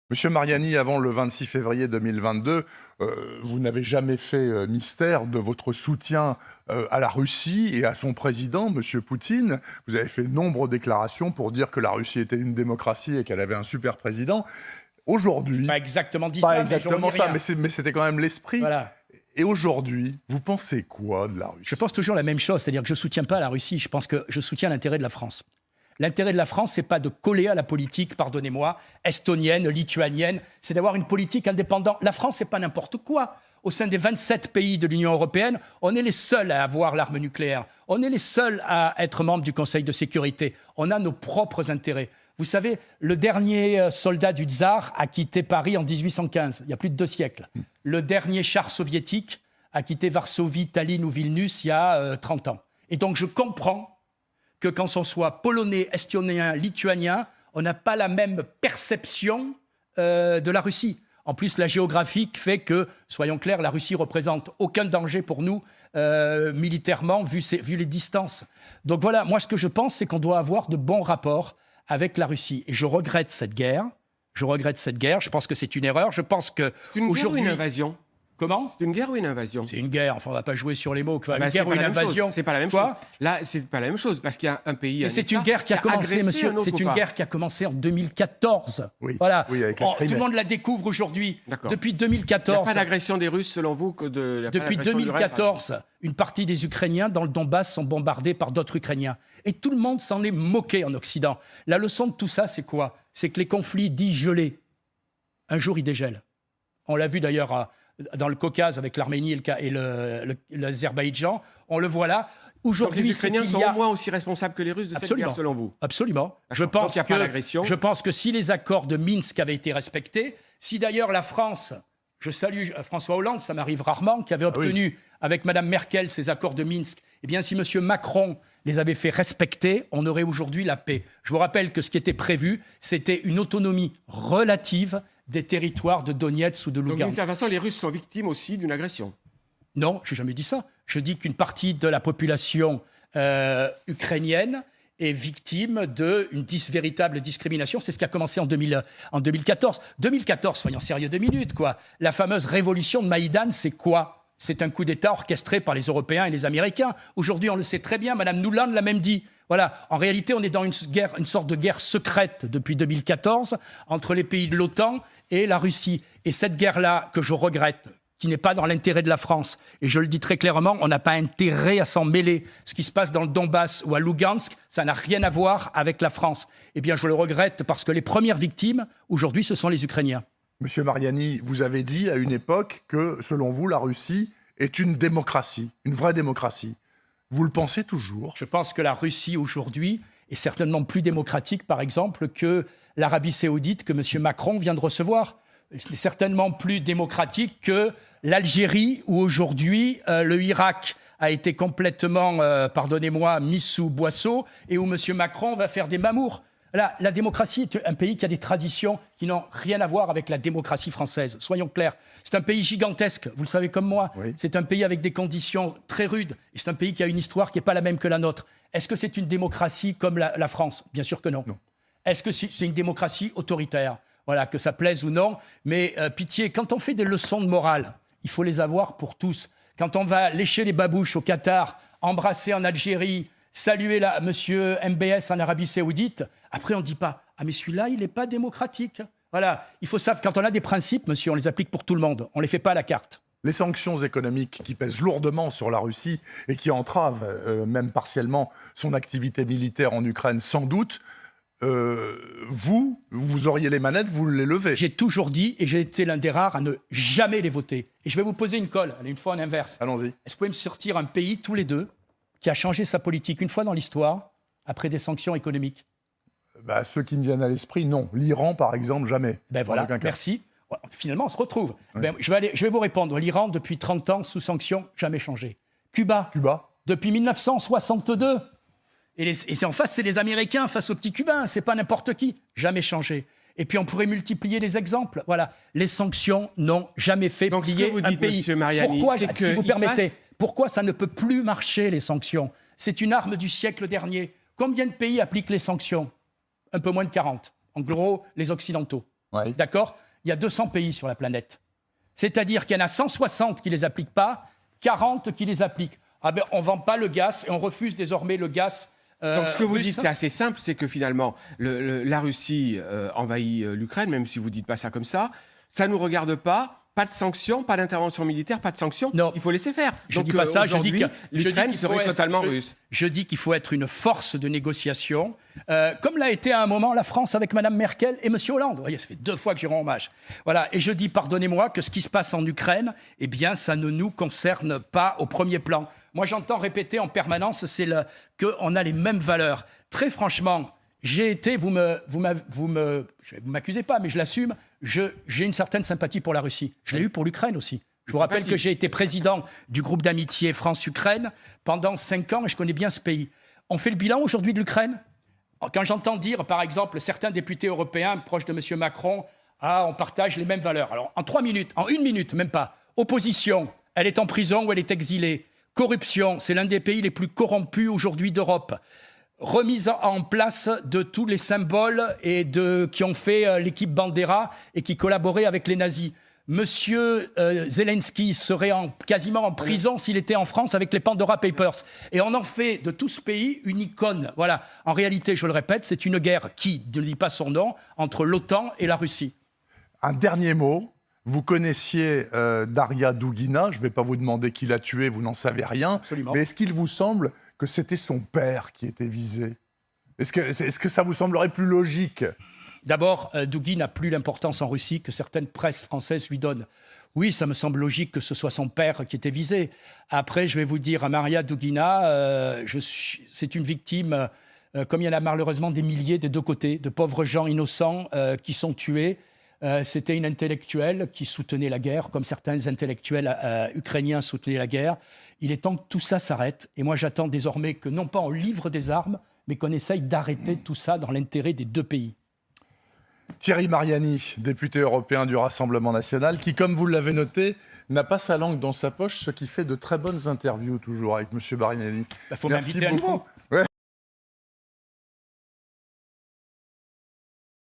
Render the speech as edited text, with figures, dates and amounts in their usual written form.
Monsieur Mariani, avant le 26 février 2022, vous n'avez jamais fait mystère de votre soutien à la Russie et à son président, Monsieur Poutine. Vous avez fait nombre de déclarations pour dire que la Russie était une démocratie et qu'elle avait un super président. Aujourd'hui... Pas exactement dit pas ça, exactement ça, mais mais c'était quand même l'esprit. voilà. Et aujourd'hui, vous pensez quoi de la Russie? Je pense toujours la même chose, c'est-à-dire que je ne soutiens pas la Russie, je pense que je soutiens l'intérêt de la France. L'intérêt de la France, ce n'est pas de coller à la politique, pardonnez-moi, estonienne, lituanienne, c'est d'avoir une politique indépendante. La France, ce n'est pas n'importe quoi. Au sein des 27 pays de l'Union européenne, on est les seuls à avoir l'arme nucléaire. On est les seuls à être membres du Conseil de sécurité. On a nos propres intérêts. Vous savez, le dernier soldat du tsar a quitté Paris en 1815, il y a plus de 2 siècles. Le dernier char soviétique a quitté Varsovie, Tallinn ou Vilnius il y a 30 ans. Et donc je comprends que quand on soit polonais, estonien, lituanien, on n'a pas la même perception de la Russie. En plus, la géographie fait que, soyons clairs, la Russie ne représente aucun danger pour nous militairement, vu les distances. Donc voilà, moi ce que je pense, c'est qu'on doit avoir de bons rapports avec la Russie. Et je regrette cette guerre. Je pense que c'est une erreur. Je pense que c'est une guerre ou une invasion? Comment? C'est une guerre ou une invasion? C'est une guerre. Enfin, on ne va pas jouer sur les mots. Une guerre ou une invasion. C'est pas la même chose. Quoi? Là, c'est pas la même chose parce qu'il y a un pays. Mais c'est une guerre qui a commencé, monsieur. C'est une guerre qui a commencé en 2014. Oui. Voilà. Oui, avec la tout le monde la découvre aujourd'hui. Depuis 2014. Il n'y a pas d'agression des Russes, selon vous, que de. Depuis 2014, une partie des Ukrainiens dans le Donbass sont bombardés par d'autres Ukrainiens. Et tout le monde s'en est moqué en Occident. La leçon de tout ça, c'est quoi? C'est que les conflits dits gelés, un jour, ils dégèlent. On l'a vu d'ailleurs dans le Caucase avec l'Arménie et l'Azerbaïdjan. On le voit là. Aujourd'hui, les Ukrainiens sont au moins aussi responsables que les Russes de cette guerre, selon vous? Absolument. Je pense que si les accords de Minsk avaient été respectés, si d'ailleurs la France, je salue François Hollande, ça m'arrive rarement, qui avait obtenu avec Mme Merkel ces accords de Minsk, eh bien si M. Macron les avait fait respecter, on aurait aujourd'hui la paix. Je vous rappelle que ce qui était prévu, c'était une autonomie relative des territoires de Donetsk ou de Lugansk. Donc d'une certaine façon, les Russes sont victimes aussi d'une agression? Non, je n'ai jamais dit ça. Je dis qu'une partie de la population ukrainienne est victime d'une véritable discrimination. C'est ce qui a commencé en 2014. 2014, soyons sérieux 2 minutes, quoi. La fameuse révolution de Maïdan, c'est quoi? C'est un coup d'État orchestré par les Européens et les Américains. Aujourd'hui, on le sait très bien, Mme Nuland l'a même dit. Voilà, en réalité, on est dans une sorte de guerre secrète depuis 2014 entre les pays de l'OTAN et la Russie. Et cette guerre-là, que je regrette, qui n'est pas dans l'intérêt de la France, et je le dis très clairement, on n'a pas intérêt à s'en mêler. Ce qui se passe dans le Donbass ou à Lugansk, ça n'a rien à voir avec la France. Eh bien, je le regrette parce que les premières victimes, aujourd'hui, ce sont les Ukrainiens. Monsieur Mariani, vous avez dit à une époque que, selon vous, la Russie est une démocratie, une vraie démocratie. Vous le pensez toujours? Je pense que la Russie, aujourd'hui, est certainement plus démocratique, par exemple, que l'Arabie saoudite que M. Macron vient de recevoir. C'est certainement plus démocratique que l'Algérie, où aujourd'hui, le Irak a été complètement, pardonnez-moi, mis sous boisseau, et où M. Macron va faire des mamours. La démocratie est un pays qui a des traditions qui n'ont rien à voir avec la démocratie française. Soyons clairs. C'est un pays gigantesque, vous le savez comme moi. Oui. C'est un pays avec des conditions très rudes. Et c'est un pays qui a une histoire qui n'est pas la même que la nôtre. Est-ce que c'est une démocratie comme la France? Bien sûr que non. Est-ce que c'est une démocratie autoritaire? Voilà, que ça plaise ou non. Mais pitié, quand on fait des leçons de morale, il faut les avoir pour tous. Quand on va lécher les babouches au Qatar, embrasser en Algérie, saluer monsieur MBS en Arabie Saoudite, après on ne dit pas « Ah mais celui-là, il n'est pas démocratique ». Voilà, il faut savoir, quand on a des principes, monsieur, on les applique pour tout le monde. On ne les fait pas à la carte. Les sanctions économiques qui pèsent lourdement sur la Russie et qui entravent, même partiellement, son activité militaire en Ukraine, sans doute, vous auriez les manettes, vous les levez. J'ai toujours dit, et j'ai été l'un des rares à ne jamais les voter. Et je vais vous poser une colle, une fois en inverse. Allons-y. Est-ce que vous pouvez me sortir un pays, tous les deux, qui a changé sa politique une fois dans l'histoire, après des sanctions économiques? Ceux qui me viennent à l'esprit, non. L'Iran, par exemple, jamais. Voilà, merci. Finalement, on se retrouve. Oui. Je vais vous répondre. L'Iran, depuis 30 ans, sous sanctions, jamais changé. Cuba, depuis 1962. Et en face, c'est les Américains face aux petits Cubains. C'est pas n'importe qui. Jamais changé. Et puis, on pourrait multiplier les exemples. Voilà. Les sanctions n'ont jamais fait plier un pays. Mariani, pourquoi, si vous permettez, pourquoi ça ne peut plus marcher, les sanctions? C'est une arme du siècle dernier. Combien de pays appliquent les sanctions? Un peu moins de 40. En gros, les Occidentaux. Oui. D'accord ? Il y a 200 pays sur la planète. C'est-à-dire qu'il y en a 160 qui ne les appliquent pas, 40 qui les appliquent. Ah ben, on ne vend pas le gaz et on refuse désormais le gaz. Donc ce que vous russe. dites, c'est assez simple, c'est que finalement, la Russie envahit l'Ukraine, même si vous ne dites pas ça comme ça. Ça ne nous regarde pas. Pas de sanctions, pas d'intervention militaire, pas de sanctions. Non. Il faut laisser faire. Je ne dis pas ça, je dis que l'Ukraine serait totalement russe. Je dis qu'il faut être une force de négociation, comme l'a été à un moment la France avec Mme Merkel et M. Hollande. Vous voyez, ça fait 2 fois que j'y rends hommage. Voilà. Et je dis, pardonnez-moi, que ce qui se passe en Ukraine, eh bien, ça ne nous concerne pas au premier plan. Moi, j'entends répéter en permanence qu'on a les mêmes valeurs. Très franchement, j'ai été, vous m'accusez pas, mais je l'assume, j'ai une certaine sympathie pour la Russie. Je l'ai eu pour l'Ukraine aussi. Je vous rappelle que j'ai été président du groupe d'amitié France-Ukraine pendant 5 ans et je connais bien ce pays. On fait le bilan aujourd'hui de l'Ukraine ? Quand j'entends dire, par exemple, certains députés européens proches de M. Macron, on partage les mêmes valeurs. Alors, en 3 minutes, en 1 minute, même pas. Opposition, elle est en prison ou elle est exilée. Corruption, c'est l'un des pays les plus corrompus aujourd'hui d'Europe. Remise en place de tous les symboles qui ont fait l'équipe Bandera et qui collaboraient avec les nazis. Monsieur Zelensky serait quasiment en prison s'il était en France avec les Pandora Papers. Et on en fait de tout ce pays une icône. Voilà. En réalité, je le répète, c'est une guerre qui ne dit pas son nom entre l'OTAN et la Russie. Un dernier mot. Vous connaissiez Daria Dugina. Je ne vais pas vous demander qui l'a tuée, vous n'en savez rien. Absolument. Mais est-ce qu'il vous semble que c'était son père qui était visé ? Est-ce que ça vous semblerait plus logique ? D'abord, Dugin n'a plus l'importance en Russie que certaines presses françaises lui donnent. Oui, ça me semble logique que ce soit son père qui était visé. Après, je vais vous dire, Maria Dugina, c'est une victime, comme il y en a malheureusement des milliers des 2 côtés, de pauvres gens innocents qui sont tués. C'était une intellectuelle qui soutenait la guerre, comme certains intellectuels ukrainiens soutenaient la guerre. Il est temps que tout ça s'arrête. Et moi, j'attends désormais que non pas on livre des armes, mais qu'on essaye d'arrêter tout ça dans l'intérêt des 2 pays. Thierry Mariani, député européen du Rassemblement national, qui, comme vous l'avez noté, n'a pas sa langue dans sa poche, ce qui fait de très bonnes interviews toujours avec M. Mariani. Il faut m'inviter à nouveau.